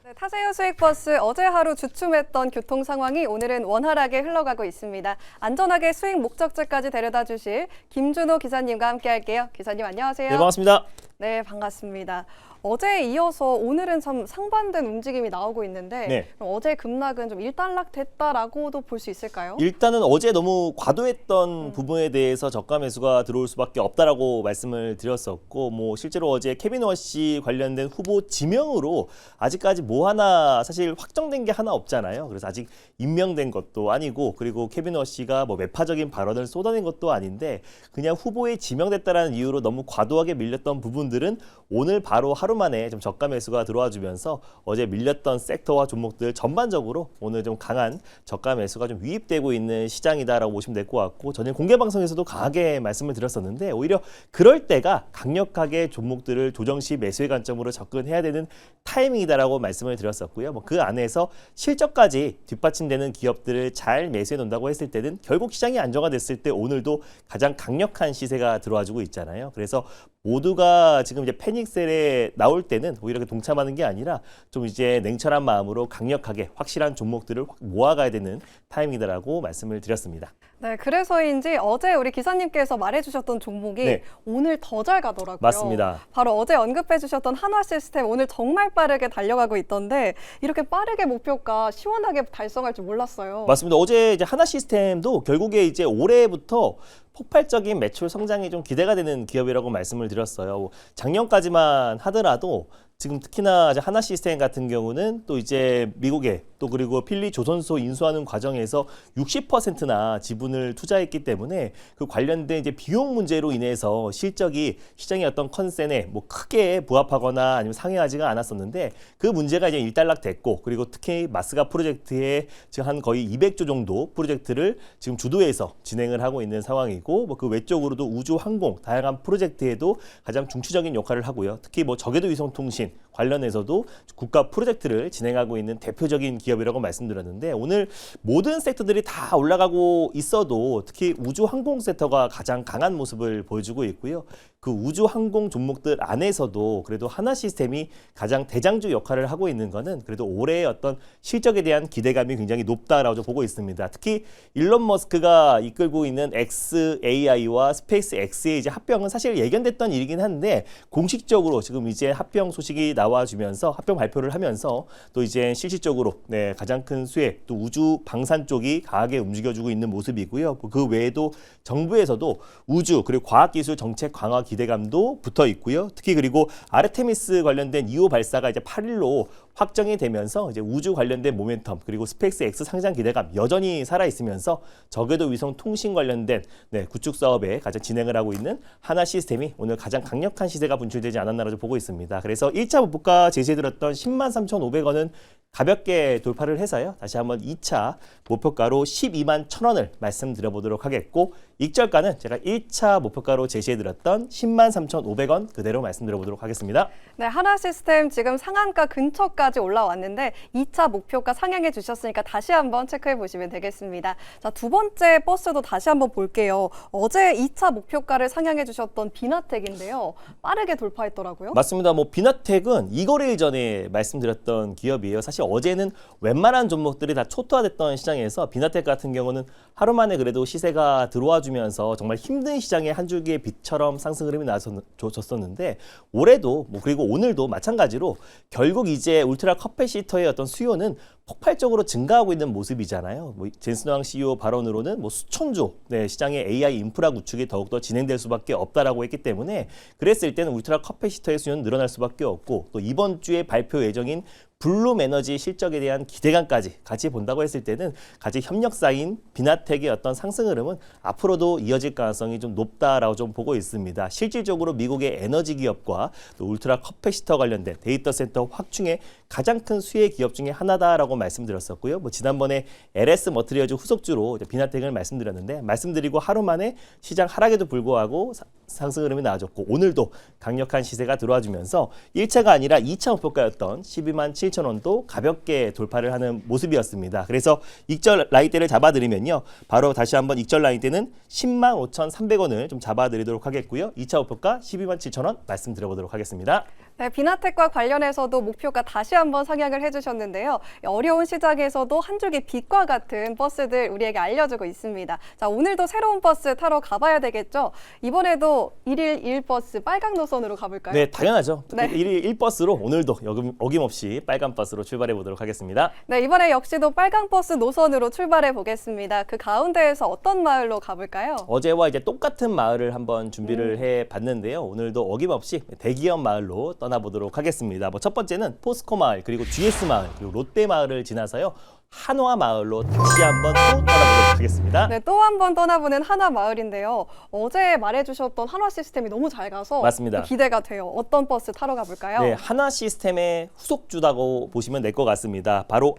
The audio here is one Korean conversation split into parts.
네, 타세요 수익버스 어제 하루 주춤했던 교통 상황이 오늘은 원활하게 흘러가고 있습니다. 안전하게 수익 목적지까지 데려다 주실 김준호 기사님과 함께 할게요. 기사님 안녕하세요. 네, 반갑습니다. 네, 반갑습니다. 어제에 이어서 오늘은 참 상반된 움직임이 나오고 있는데 네. 그럼 어제 급락은 좀 일단락 됐다라고도 볼 수 있을까요? 일단은 어제 너무 과도했던 부분에 대해서 저가 매수가 들어올 수밖에 없다라고 말씀을 드렸었고, 뭐 실제로 어제 케빈 워시 관련된 후보 지명으로 아직까지 뭐 하나 사실 확정된 게 하나 없잖아요. 그래서 아직 임명된 것도 아니고, 그리고 케빈 워시가 뭐 매파적인 발언을 쏟아낸 것도 아닌데 그냥 후보에 지명됐다라는 이유로 너무 과도하게 밀렸던 부분들은 오늘 바로 하루 만에 좀 저가 매수가 들어와 주면서 어제 밀렸던 섹터와 종목들 전반적으로 오늘 좀 강한 저가 매수가 좀 유입되고 있는 시장이다라고 보시면 될 것 같고, 저는 공개 방송에서도 강하게 말씀을 드렸었는데 오히려 그럴 때가 강력하게 종목들을 조정 시 매수의 관점으로 접근해야 되는 타이밍이다라고 말씀을 드렸었고요. 뭐 그 안에서 실적까지 뒷받침되는 기업들을 잘 매수해 놓는다고 했을 때는 결국 시장이 안정화됐을 때 오늘도 가장 강력한 시세가 들어와주고 있잖아요. 그래서 모두가 지금 이제 패닉셀에 나올 때는 오히려 동참하는 게 아니라 좀 이제 냉철한 마음으로 강력하게 확실한 종목들을 모아가야 되는 타이밍이다라고 말씀을 드렸습니다. 네, 그래서인지 어제 우리 기사님께서 말해주셨던 종목이 네. 오늘 더 잘 가더라고요. 맞습니다. 바로 어제 언급해주셨던 한화시스템 오늘 정말 빠르게 달려가고 있던데 이렇게 빠르게 목표가 시원하게 달성할 줄 몰랐어요. 맞습니다. 어제 이제 하나시스템도 결국에 이제 올해부터 폭발적인 매출 성장이 좀 기대가 되는 기업이라고 말씀을 드렸어요. 작년까지만 하더라도 지금 특히나 이제 하나시스템 같은 경우는 또 이제 미국에 또 그리고 필리 조선소 인수하는 과정에서 60%나 지분을 투자했기 때문에 그 관련된 이제 비용 문제로 인해서 실적이 시장의 어떤 컨센에 뭐 크게 부합하거나 아니면 상회하지가 않았었는데 그 문제가 이제 일단락됐고, 그리고 특히 마스가 프로젝트에 지금 한 거의 200조 정도 프로젝트를 지금 주도해서 진행을 하고 있는 상황이고, 뭐 그 외적으로도 우주 항공 다양한 프로젝트에도 가장 중추적인 역할을 하고요. 특히 뭐 저궤도 위성 통신 관련해서도 국가 프로젝트를 진행하고 있는 대표적인 기업이라고 말씀드렸는데, 오늘 모든 섹터들이 다 올라가고 있어도 특히 우주 항공 섹터가 가장 강한 모습을 보여주고 있고요. 그 우주 항공 종목들 안에서도 그래도 하나시스템이 가장 대장주 역할을 하고 있는 거는 그래도 올해의 어떤 실적에 대한 기대감이 굉장히 높다라고 보고 있습니다. 특히 일론 머스크가 이끌고 있는 xAI와 스페이스 X의 이제 합병은 사실 예견됐던 일이긴 한데 공식적으로 지금 이제 합병 소식이 나와주면서 합병 발표를 하면서 또 이제 실질적으로 가장 큰 수혜 또 우주 방산 쪽이 강하게 움직여주고 있는 모습이고요. 그 외에도 정부에서도 우주 그리고 과학기술 정책 강화 기대감도 붙어 있고요. 특히 그리고 아르테미스 관련된 2호 발사가 이제 8일로 확정이 되면서 이제 우주 관련된 모멘텀 그리고 스페이스 X 상장 기대감 여전히 살아 있으면서 저궤도 위성 통신 관련된 구축 사업에 가장 진행을 하고 있는 하나시스템이 오늘 가장 강력한 시세가 분출되지 않았나라고 보고 있습니다. 그래서 1차 목표가 제시해드렸던 103,500원은 가볍게 돌파를 해서요. 다시 한번 2차 목표가로 121,000원을 말씀드려보도록 하겠고, 익절가는 제가 1차 목표가로 제시해드렸던 103,500원 그대로 말씀드려보도록 하겠습니다. 네, 하나시스템 지금 상한가 근처까지 올라왔는데 2차 목표가 상향해 주셨으니까 다시 한번 체크해 보시면 되겠습니다. 자, 두 번째 버스도 다시 한번 볼게요. 어제 2차 목표가를 상향해 주셨던 비나텍인데요. 빠르게 돌파했더라고요. 맞습니다. 뭐 비나텍은 이거래일 전에 말씀드렸던 기업이에요. 사실 어제는 웬만한 종목들이 다 초토화됐던 시장에서 비나텍 같은 경우는 하루 만에 그래도 시세가 들어와 주면서 정말 힘든 시장에 한 줄기의 빛처럼 상승 흐름이 나왔었는데, 올해도 뭐 그리고 오늘도 마찬가지로 결국 이제 울트라 커패시터의 어떤 수요는 폭발적으로 증가하고 있는 모습이잖아요. 뭐 젠슨 황 CEO 발언으로는 뭐 수천조 시장의 AI 인프라 구축이 더욱더 진행될 수밖에 없다라고 했기 때문에, 그랬을 때는 울트라 커패시터의 수요는 늘어날 수밖에 없고, 또 이번 주에 발표 예정인 블룸 에너지 실적에 대한 기대감까지 같이 본다고 했을 때는 같이 협력사인 비나텍의 어떤 상승 흐름은 앞으로도 이어질 가능성이 좀 높다라고 좀 보고 있습니다. 실질적으로 미국의 에너지 기업과 또 울트라 커패시터 관련된 데이터 센터 확충의 가장 큰 수혜 기업 중에 하나다라고 말씀드렸었고요. 뭐 지난번에 LS 머트리얼즈 후속주로 비나텍을 말씀드렸는데, 말씀드리고 하루 만에 시장 하락에도 불구하고 상승 흐름이 나와줬고, 오늘도 강력한 시세가 들어와주면서 1차가 아니라 2차 목표가였던 127,000원도 가볍게 돌파를 하는 모습이었습니다. 그래서 익절 라인대를 잡아드리면요, 바로 다시 한번 익절 라인대는 105,300원을 좀 잡아드리도록 하겠고요. 2차 목표가 127,000원 말씀드려보도록 하겠습니다. 네, 비나텍과 관련해서도 목표가 다시 한번 상향을 해주셨는데요. 어려운 시장에서도 한 줄기 빛과 같은 버스들 우리에게 알려주고 있습니다. 자, 오늘도 새로운 버스 타러 가봐야 되겠죠? 이번에도 1일 1버스 빨강 노선으로 가볼까요? 네, 당연하죠. 네. 1일 1버스로 오늘도 어김없이 빨간 버스로 출발해 보도록 하겠습니다. 네, 이번에 역시도 빨강 버스 노선으로 출발해 보겠습니다. 그 가운데에서 어떤 마을로 가볼까요? 어제와 이제 똑같은 마을을 한번 준비를 해 봤는데요. 오늘도 어김없이 대기업 마을로 떠나보도록 하겠습니다. 첫 번째는 포스코 마을, 그리고 GS 마을, 그리고 롯데 마을을 지나서요. 한화 마을로 다시 한번 또 떠나보도록 하겠습니다. 네, 또 한 번 떠나보는 한화 마을인데요. 어제 말해주셨던 한화 시스템이 너무 잘 가서 맞습니다. 기대가 돼요. 어떤 버스 타러 가볼까요? 네, 한화 시스템의 후속주라고 보시면 될 것 같습니다. 바로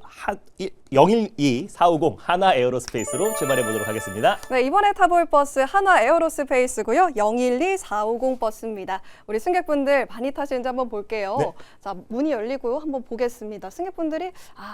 012-450 한화 에어로스페이스로 출발해 보도록 하겠습니다. 네, 이번에 타볼 버스 한화 에어로스페이스고요. 012-450 버스입니다. 우리 승객분들 많이 타시는지 한번 볼게요. 네. 자, 문이 열리고요. 한번 보겠습니다. 승객분들이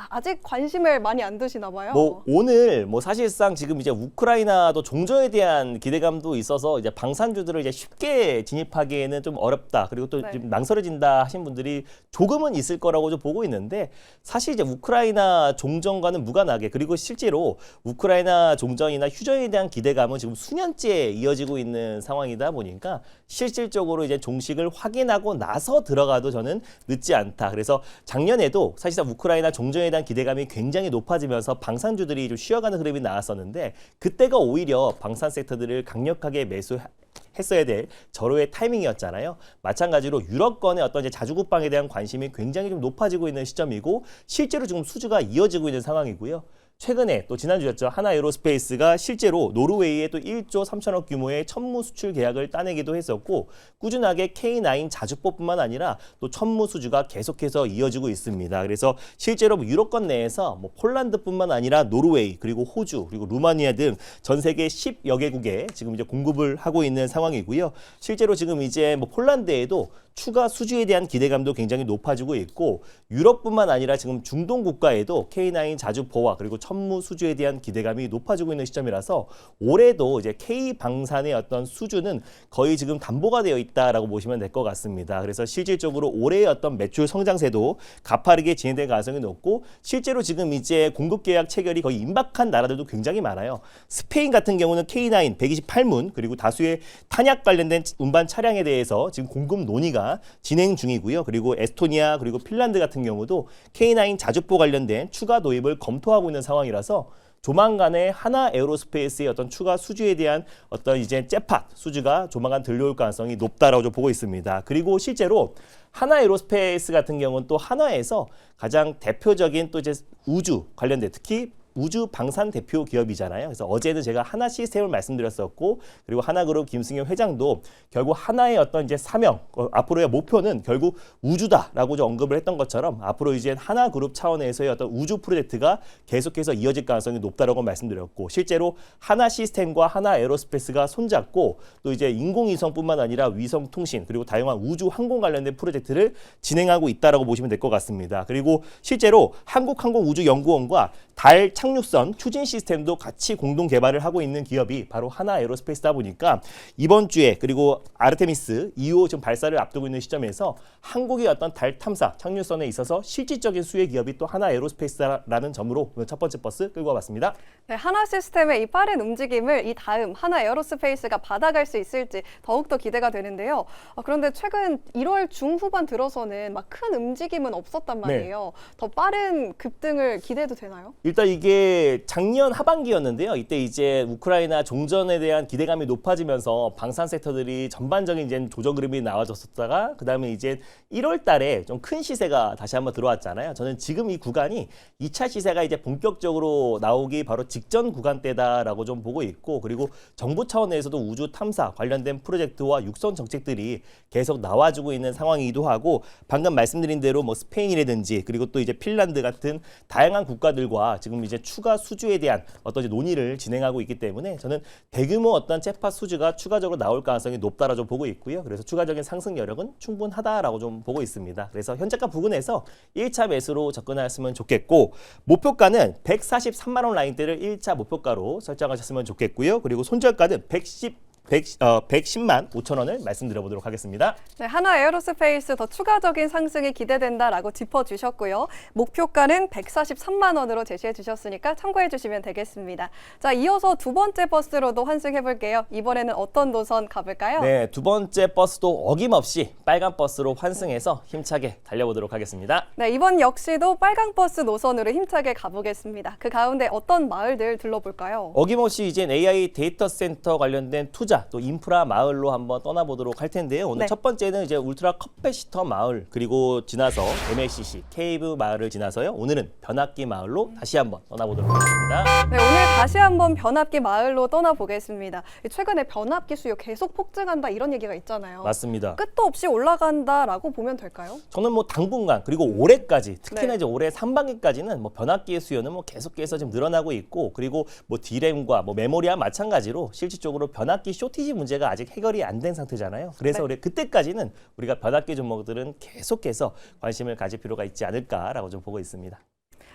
아직 관심을 많이 안 두시나 봐요. 오늘 사실상 지금 이제 우크라이나도 종전에 대한 기대감도 있어서 이제 방산주들을 이제 쉽게 진입하기에는 좀 어렵다. 그리고 또 네. 좀 망설여진다 하신 분들이 조금은 있을 거라고 좀 보고 있는데, 사실 이제 우크라이나 종전과는 무관하게, 그리고 실제로 우크라이나 종전이나 휴전에 대한 기대감은 지금 수년째 이어지고 있는 상황이다 보니까 실질적으로 이제 종식을 확인하고 나서 들어가도 저는 늦지 않다. 그래서 작년에도 사실상 우크라이나 종전에 대한 기대감이 굉장히 높아지면서 방산주들이 좀 쉬어가는 흐름이 나왔었는데, 그때가 오히려 방산 섹터들을 강력하게 매수했어야 될 절호의 타이밍이었잖아요. 마찬가지로 유럽권의 어떤 이제 자주국방에 대한 관심이 굉장히 좀 높아지고 있는 시점이고, 실제로 지금 수주가 이어지고 있는 상황이고요. 최근에 또 지난주였죠. 한화 에어로스페이스가 실제로 노르웨이에 또 1조 3천억 규모의 천무 수출 계약을 따내기도 했었고, 꾸준하게 K9 자주포뿐만 아니라 또 천무 수주가 계속해서 이어지고 있습니다. 그래서 실제로 유럽권 내에서 폴란드뿐만 아니라 노르웨이, 그리고 호주, 그리고 루마니아 등 전 세계 10여 개국에 지금 이제 공급을 하고 있는 상황이고요. 실제로 지금 이제 폴란드에도 추가 수주에 대한 기대감도 굉장히 높아지고 있고, 유럽뿐만 아니라 지금 중동 국가에도 K9 자주포와 그리고 천무 수주에 대한 기대감이 높아지고 있는 시점이라서 올해도 이제 K 방산의 어떤 수주는 거의 지금 담보가 되어 있다라고 보시면 될 것 같습니다. 그래서 실질적으로 올해의 어떤 매출 성장세도 가파르게 진행될 가능성이 높고, 실제로 지금 이제 공급 계약 체결이 거의 임박한 나라들도 굉장히 많아요. 스페인 같은 경우는 K9 128문, 그리고 다수의 탄약 관련된 운반 차량에 대해서 지금 공급 논의가 진행 중이고요. 그리고 에스토니아, 그리고 핀란드 같은 경우도 K9 자주포 관련된 추가 도입을 검토하고 있는 상황이라서 조만간에 한화 에어로스페이스의 어떤 추가 수주에 대한 어떤 이제 잭팟 수주가 조만간 들려올 가능성이 높다라고 좀 보고 있습니다. 그리고 실제로 한화 에어로스페이스 같은 경우는 또 한화에서 가장 대표적인 또 이제 우주 관련된, 특히 우주 방산 대표 기업이잖아요. 그래서 어제는 제가 한화 시스템을 말씀드렸었고, 그리고 하나그룹 김승현 회장도 결국 하나의 어떤 이제 사명, 앞으로의 목표는 결국 우주다라고 좀 언급을 했던 것처럼, 앞으로 이제 하나그룹 차원에서의 어떤 우주 프로젝트가 계속해서 이어질 가능성이 높다라고 말씀드렸고, 실제로 한화 시스템과 한화 에어로스페이스가 손잡고 또 이제 인공위성뿐만 아니라 위성 통신, 그리고 다양한 우주 항공 관련된 프로젝트를 진행하고 있다라고 보시면 될 것 같습니다. 그리고 실제로 한국항공우주연구원과 달 착륙선 추진 시스템도 같이 공동 개발을 하고 있는 기업이 바로 한화 에어로스페이스다 보니까, 이번 주에 그리고 아르테미스 2호 지금 발사를 앞두고 있는 시점에서 한국의 어떤 달 탐사 착륙선에 있어서 실질적인 수혜 기업이 또 한화 에어로스페이스라는 점으로 오늘 첫 번째 버스 끌고 와봤습니다. 네, 한화 시스템의 이 빠른 움직임을 이 다음 한화 에어로스페이스가 받아갈 수 있을지 더욱더 기대가 되는데요. 그런데 최근 1월 중후반 들어서는 막 큰 움직임은 없었단 말이에요. 더 빠른 급등을 기대해도 되나요? 일단 이게 작년 하반기였는데요. 이때 이제 우크라이나 종전에 대한 기대감이 높아지면서 방산 섹터들이 전반적인 이제 조정 흐름이 나와졌었다가, 그다음에 이제 1월 달에 좀 큰 시세가 다시 한번 들어왔잖아요. 저는 지금 이 구간이 2차 시세가 이제 본격적으로 나오기 바로 직전 구간대다라고 좀 보고 있고, 그리고 정부 차원에서도 우주 탐사 관련된 프로젝트와 육성 정책들이 계속 나와주고 있는 상황이기도 하고, 방금 말씀드린 대로 스페인이라든지 그리고 또 이제 핀란드 같은 다양한 국가들과 지금 이제 추가 수주에 대한 어떤 이제 논의를 진행하고 있기 때문에, 저는 대규모 어떤 잭팟 수주가 추가적으로 나올 가능성이 높다라고 좀 보고 있고요. 그래서 추가적인 상승 여력은 충분하다라고 좀 보고 있습니다. 그래서 현재가 부근에서 1차 매수로 접근하셨으면 좋겠고, 목표가는 143만 원 라인대를 1차 목표가로 설정하셨으면 좋겠고요. 그리고 손절가는 110만 5천 원을 말씀드려보도록 하겠습니다. 네, 하나 에어로스페이스 더 추가적인 상승이 기대된다라고 짚어주셨고요. 목표가는 143만 원으로 제시해 주셨으니까 참고해 주시면 되겠습니다. 자, 이어서 두 번째 버스로도 환승해 볼게요. 이번에는 어떤 노선 가볼까요? 네, 두 번째 버스도 어김없이 빨간 버스로 환승해서 힘차게 달려보도록 하겠습니다. 네, 이번 역시도 빨강 버스 노선으로 힘차게 가보겠습니다. 그 가운데 어떤 마을들 둘러볼까요? 어김없이 이젠 AI 데이터 센터 관련된 투자 또 인프라 마을로 한번 떠나보도록 할 텐데요. 오늘 네. 첫 번째는 이제 울트라 컵패시터 마을 그리고 지나서 MLCC 케이브 마을을 지나서요. 오늘은 변압기 마을로 다시 한번 떠나보도록 하겠습니다. 네, 오늘 다시 한번 변압기 마을로 떠나보겠습니다. 최근에 변압기 수요 계속 폭증한다 이런 얘기가 있잖아요. 맞습니다. 끝도 없이 올라간다라고 보면 될까요? 저는 뭐 당분간 그리고 올해까지 특히나 네. 이제 올해 상반기까지는 뭐 변압기의 수요는 뭐 계속해서 지금 늘어나고 있고 그리고 뭐 D램과 뭐 메모리와 마찬가지로 실질적으로 변압기 쇼티지 문제가 아직 해결이 안 된 상태잖아요. 그래서 네. 우리 그때까지는 우리가 변압기 종목들은 계속해서 관심을 가질 필요가 있지 않을까라고 좀 보고 있습니다.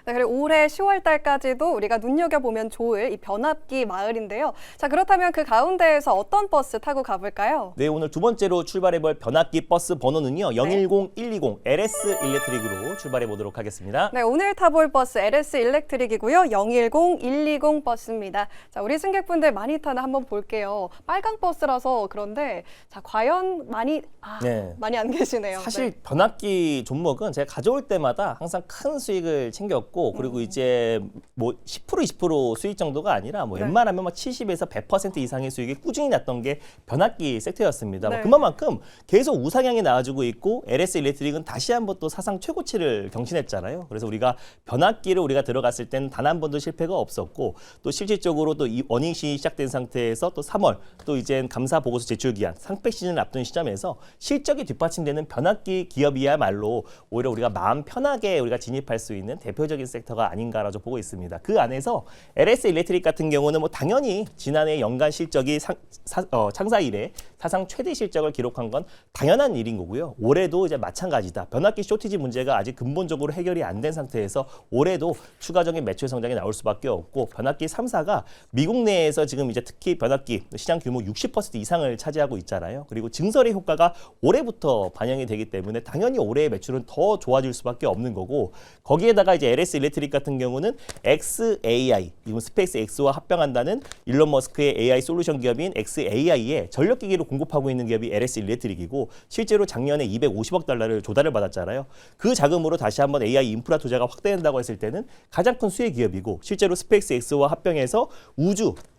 네, 그리고 올해 10월 달까지도 우리가 눈여겨보면 좋을 이 변압기 마을인데요. 자, 그렇다면 그 가운데에서 어떤 버스 타고 가볼까요? 네, 오늘 두 번째로 출발해볼 변압기 버스 번호는요. 010120 LS 일렉트릭으로 출발해 보도록 하겠습니다. 네, 오늘 타볼 버스 LS 일렉트릭이고요. 010120 버스입니다. 자, 우리 승객분들 많이 타나 한번 볼게요. 빨강 버스라서 그런데 자, 과연 많이 네. 많이 안 계시네요. 사실 네. 변압기 종목은 제가 가져올 때마다 항상 큰 수익을 챙겼고 그리고 이제 뭐 10% 20% 수익 정도가 아니라 뭐 네. 웬만하면 막 70에서 100% 이상의 수익이 꾸준히 났던 게 변압기 세트였습니다. 네. 뭐 그만큼 계속 우상향이 나와주고 있고 LS 일렉트릭은 다시 한번 또 사상 최고치를 경신했잖아요. 그래서 우리가 변압기를 우리가 들어갔을 때는 단 한 번도 실패가 없었고 또 실질적으로 또 이 어닝이 시작된 상태에서 또 3월 또 이제 감사 보고서 제출 기한 상패 시즌을 앞둔 시점에서 실적이 뒷받침되는 변압기 기업이야말로 오히려 우리가 마음 편하게 우리가 진입할 수 있는 대표적인 섹터가 아닌가라고 보고 있습니다. 그 안에서 LS 일렉트릭 같은 경우는 뭐 당연히 지난해 연간 실적이 창사 이래 사상 최대 실적을 기록한 건 당연한 일인 거고요. 올해도 이제 마찬가지다. 변압기 쇼티지 문제가 아직 근본적으로 해결이 안 된 상태에서 올해도 추가적인 매출 성장이 나올 수밖에 없고 변압기 3사가 미국 내에서 지금 이제 특히 변압기 시장 규모 60% 이상을 차지하고 있잖아요. 그리고 증설의 효과가 올해부터 반영이 되기 때문에 당연히 올해의 매출은 더 좋아질 수밖에 없는 거고 거기에다가 이제 LS 일렉트릭 같은 경우는 xAI, 이건 스페이스 X와 합병한다는 일론 머스크의 AI 솔루션 기업인 xAI에 전력기기를 공급하고 있는 기업이 LS 일렉트릭이고 실제로 작년에 250억 달러를 조달을 받았잖아요. 그 자금으로 다시 한번 AI 인프라 투자가 확대된다고 했을 때는 가장 큰 수혜 기업이고 실제로 스페이스 X와 합병해서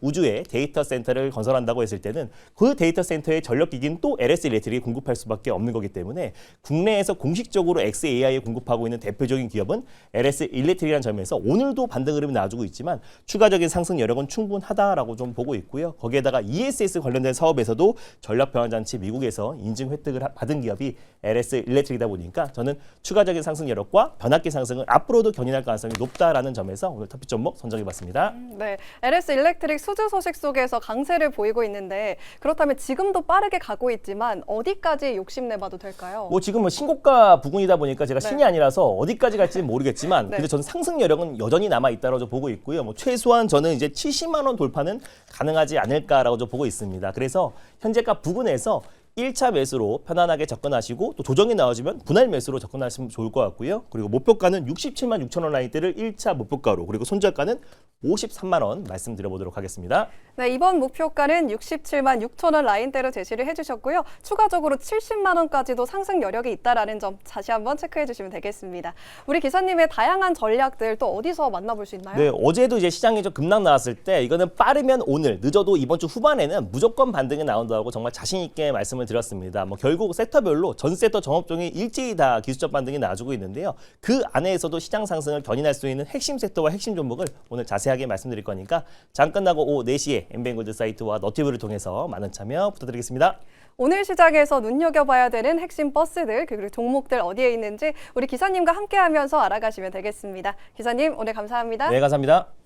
우주에 데이터 센터를 건설한다고 했을 때는 그 데이터 센터의 전력기기는 또 LS 일렉트릭이 공급할 수밖에 없는 거기 때문에 국내에서 공식적으로 xAI에 공급하고 있는 대표적인 기업은 LS 일렉트릭이라는 점에서 오늘도 반등 흐름이 나와주고 있지만 추가적인 상승 여력은 충분하다라고 좀 보고 있고요. 거기에다가 ESS 관련된 사업에서도 전력 변환장치 미국에서 인증 획득을 받은 기업이 LS 일렉트릭이다 보니까 저는 추가적인 상승 여력과 변압기 상승을 앞으로도 견인할 가능성이 높다라는 점에서 오늘 토픽 종목 선정해봤습니다. 네, LS 일렉트릭 수주 소식 속에서 강세를 보이고 있는데 그렇다면 지금도 빠르게 가고 있지만 어디까지 욕심내봐도 될까요? 뭐 지금 뭐 신고가 부근이다 보니까 제가 네. 신이 아니라서 어디까지 갈지는 모르겠지만 네. 근데 저는 상승 여력은 여전히 남아 있다고 보고 있고요. 뭐 최소한 저는 이제 70만 원 돌파는 가능하지 않을까라고 좀 보고 있습니다. 그래서 현재가 부근에서 1차 매수로 편안하게 접근하시고 또 조정이 나와주면 분할 매수로 접근하시면 좋을 것 같고요. 그리고 목표가는 67만 6천 원 라인대를 1차 목표가로 그리고 손절가는 53만 원 말씀드려보도록 하겠습니다. 네, 이번 목표가는 67만 6천 원 라인대로 제시를 해주셨고요. 추가적으로 70만 원까지도 상승 여력이 있다라는 점 다시 한번 체크해 주시면 되겠습니다. 우리 기사님의 다양한 전략들 또 어디서 만나볼 수 있나요? 네, 어제도 이제 시장에 좀 급락 나왔을 때 이거는 빠르면 오늘, 늦어도 이번 주 후반에는 무조건 반등이 나온다고 정말 자신 있게 말씀을 드렸습니다. 뭐 결국 섹터별로 전 섹터 종업종이 일제히 다 기술적 반등이 나와주고 있는데요. 그 안에서도 시장 상승을 견인할 수 있는 핵심 섹터와 핵심 종목을 오늘 자세하게 말씀드릴 거니까 장 끝나고 오후 4시에 엠뱅골드 사이트와 너튜브를 통해서 많은 참여 부탁드리겠습니다. 오늘 시장에서 눈여겨봐야 되는 핵심 버스들 그리고 종목들 어디에 있는지 우리 기사님과 함께하면서 알아가시면 되겠습니다. 기사님 오늘 감사합니다. 네, 감사합니다.